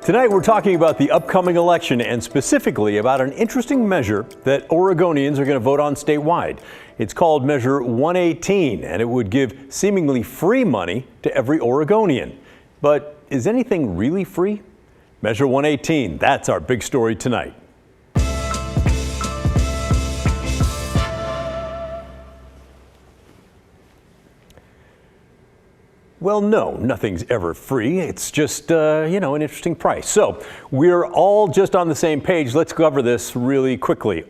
Tonight we're talking about the upcoming election and specifically about an interesting measure that Oregonians are going to vote on statewide. It's called Measure 118, and it would give seemingly free money to every Oregonian. But is anything really free? Measure 118, that's our big story tonight. Well, no, nothing's ever free. It's just, an interesting price. So we're all just on the same page. Let's cover this really quickly.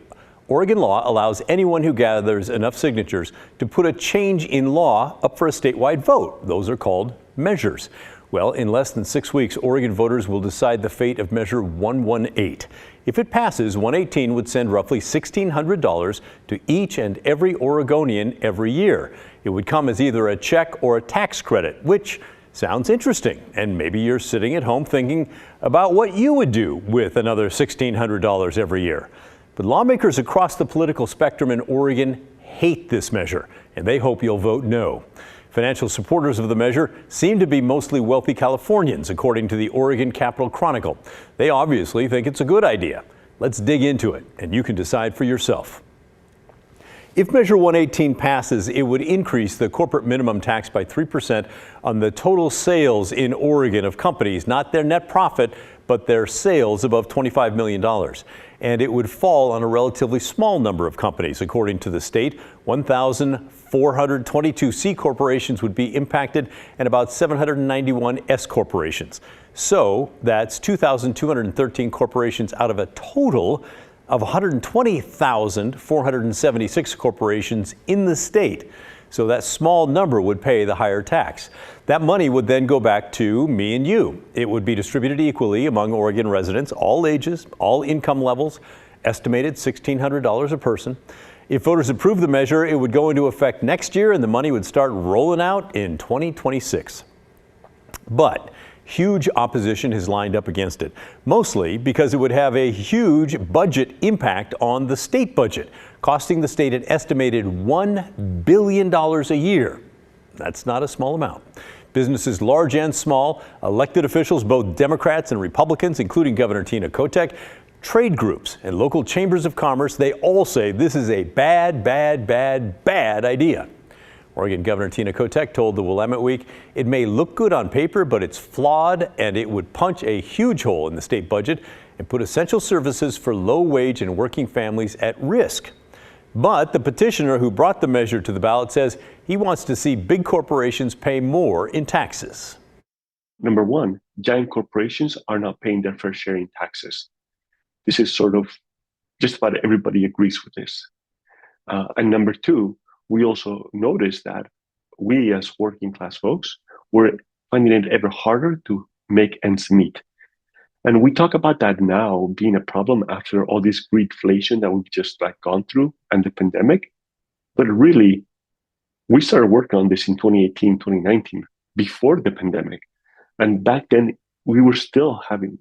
Oregon law allows anyone who gathers enough signatures to put a change in law up for a statewide vote. Those are called measures. Well, in less than 6 weeks, Oregon voters will decide the fate of Measure 118. If it passes, 118 would send roughly $1,600 to each and every Oregonian every year. It would come as either a check or a tax credit, which sounds interesting. And maybe you're sitting at home thinking about what you would do with another $1,600 every year. But lawmakers across the political spectrum in Oregon hate this measure, and they hope you'll vote no. Financial supporters of the measure seem to be mostly wealthy Californians, according to the Oregon Capital Chronicle. They obviously think it's a good idea. Let's dig into it, and you can decide for yourself. If Measure 118 passes, it would increase the corporate minimum tax by 3% on the total sales in Oregon of companies, not their net profit, but their sales above $25 million. And it would fall on a relatively small number of companies. According to the state, 1,422 C corporations would be impacted and about 791 S corporations. So that's 2,213 corporations out of a total of 120,476 corporations in the state. So that small number would pay the higher tax. That money would then go back to me and you. It would be distributed equally among Oregon residents, all ages, all income levels, estimated $1,600 a person. If voters approve the measure, it would go into effect next year and the money would start rolling out in 2026. But huge opposition has lined up against it, mostly because it would have a huge budget impact on the state budget, costing the state an estimated $1 billion a year. That's not a small amount. Businesses large and small, elected officials, both Democrats and Republicans, including Governor Tina Kotek, trade groups and local chambers of commerce, they all say this is a bad idea. Oregon Governor Tina Kotek told the Willamette Week, it may look good on paper, but it's flawed and it would punch a huge hole in the state budget and put essential services for low-wage and working families at risk. But the petitioner who brought the measure to the ballot says he wants to see big corporations pay more in taxes. Number one, giant corporations are not paying their fair share in taxes. This is sort of just about everybody agrees with this. And number two, we also noticed that we as working class folks were finding it ever harder to make ends meet. And we talk about that now being a problem after all this greedflation that we've just gone through and the pandemic. But really, we started working on this in 2018, 2019, before the pandemic. And back then, we were still having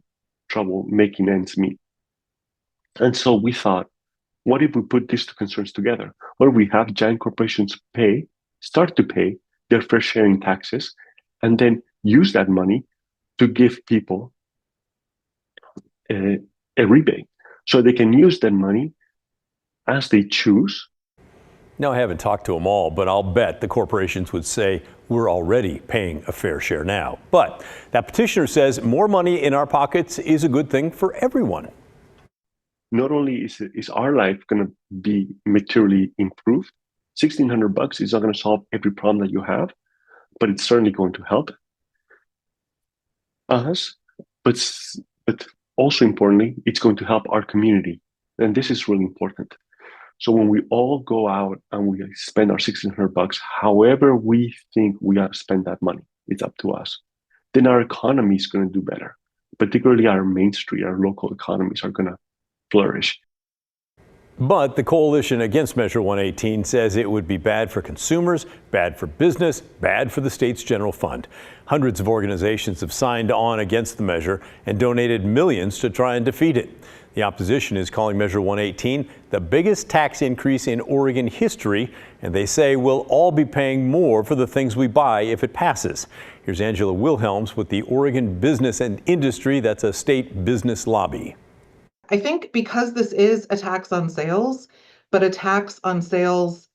trouble making ends meet. And so we thought, what if we put these two concerns together? What if we have giant corporations start to pay their fair share in taxes, and then use that money to give people a rebate, so they can use that money as they choose. Now, I haven't talked to them all, but I'll bet the corporations would say we're already paying a fair share now. But that petitioner says more money in our pockets is a good thing for everyone. Not only is our life going to be materially improved, $1,600 is not going to solve every problem that you have, but it's certainly going to help us. But also importantly, it's going to help our community. And this is really important. So when we all go out and we spend our $1,600, however we think we ought to spend that money, it's up to us. Then our economy is going to do better. Particularly our Main Street, our local economies are going to flourish. But the coalition against Measure 118 says it would be bad for consumers, bad for business, bad for the state's general fund. Hundreds of organizations have signed on against the measure and donated millions to try and defeat it. The opposition is calling Measure 118 the biggest tax increase in Oregon history, and they say we'll all be paying more for the things we buy if it passes. Here's Angela Wilhelms with the Oregon Business and Industry, that's a state business lobby. I think because this is a tax on sales, but a tax on sales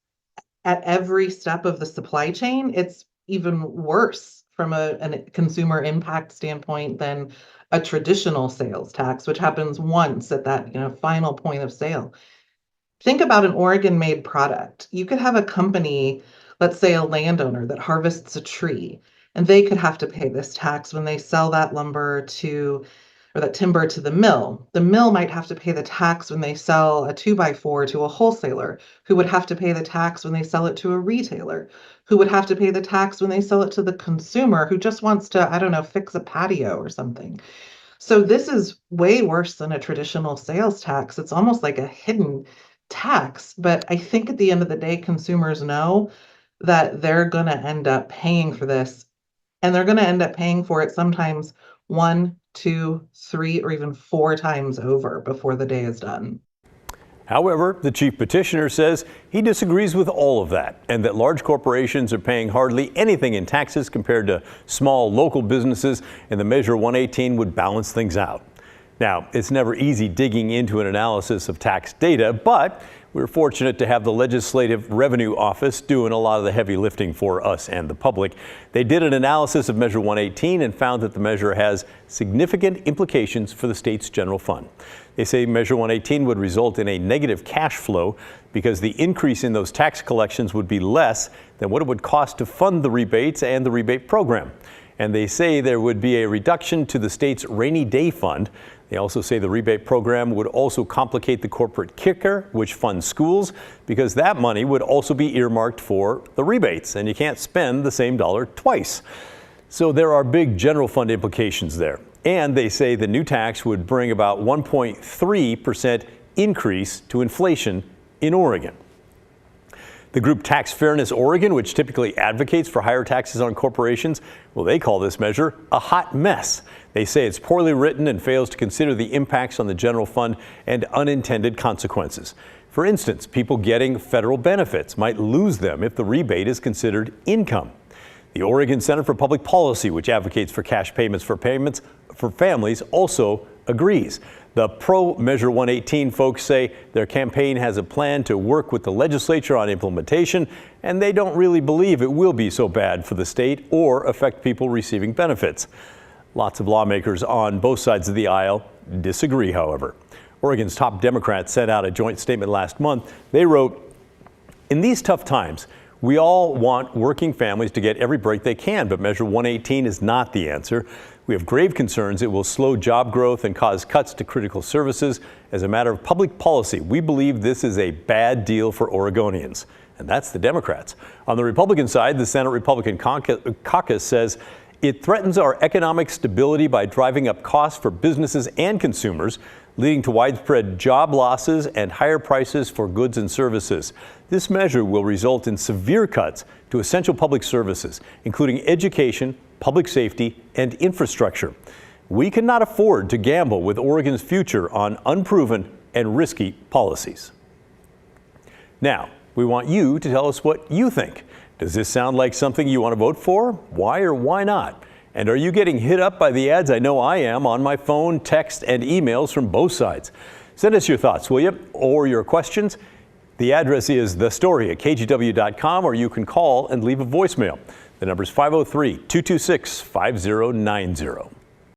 at every step of the supply chain, it's even worse from a consumer impact standpoint than a traditional sales tax, which happens once at that final point of sale. Think about an Oregon-made product. You could have a company, let's say a landowner that harvests a tree, and they could have to pay this tax when they sell that lumber or that timber to the mill. The mill might have to pay the tax when they sell a 2x4 to a wholesaler, who would have to pay the tax when they sell it to a retailer, who would have to pay the tax when they sell it to the consumer who just wants to, I don't know, fix a patio or something. So this is way worse than a traditional sales tax. It's almost like a hidden tax. But I think at the end of the day, consumers know that they're going to end up paying for this, and they're going to end up paying for it sometimes 1, 2, 3, or even 4 times over before the day is done. However, the chief petitioner says he disagrees with all of that and that large corporations are paying hardly anything in taxes compared to small local businesses, and the Measure 118 would balance things out. Now, it's never easy digging into an analysis of tax data, but we're fortunate to have the Legislative Revenue Office doing a lot of the heavy lifting for us and the public. They did an analysis of Measure 118 and found that the measure has significant implications for the state's general fund. They say Measure 118 would result in a negative cash flow because the increase in those tax collections would be less than what it would cost to fund the rebates and the rebate program. And they say there would be a reduction to the state's rainy day fund. They also say the rebate program would also complicate the corporate kicker, which funds schools, because that money would also be earmarked for the rebates, and you can't spend the same dollar twice. So there are big general fund implications there. And they say the new tax would bring about 1.3% increase to inflation in Oregon. The group Tax Fairness Oregon, which typically advocates for higher taxes on corporations, well, they call this measure a hot mess. They say it's poorly written and fails to consider the impacts on the general fund and unintended consequences. For instance, people getting federal benefits might lose them if the rebate is considered income. The Oregon Center for Public Policy, which advocates for cash payments for families, also agrees. The pro-Measure 118 folks say their campaign has a plan to work with the legislature on implementation, and they don't really believe it will be so bad for the state or affect people receiving benefits. Lots of lawmakers on both sides of the aisle disagree, however. Oregon's top Democrats sent out a joint statement last month. They wrote, "In these tough times, we all want working families to get every break they can, but Measure 118 is not the answer. We have grave concerns it will slow job growth and cause cuts to critical services. As a matter of public policy, we believe this is a bad deal for Oregonians." And that's the Democrats. On the Republican side, the Senate Republican caucus says it threatens our economic stability by driving up costs for businesses and consumers, leading to widespread job losses and higher prices for goods and services. This measure will result in severe cuts to essential public services, including education, public safety, and infrastructure. We cannot afford to gamble with Oregon's future on unproven and risky policies. Now, we want you to tell us what you think. Does this sound like something you want to vote for? Why or why not? And are you getting hit up by the ads? I know I am on my phone, text, and emails from both sides. Send us your thoughts, will you? Or your questions. The address is thestory@kgw.com, or you can call and leave a voicemail. The number is 503-226-5090.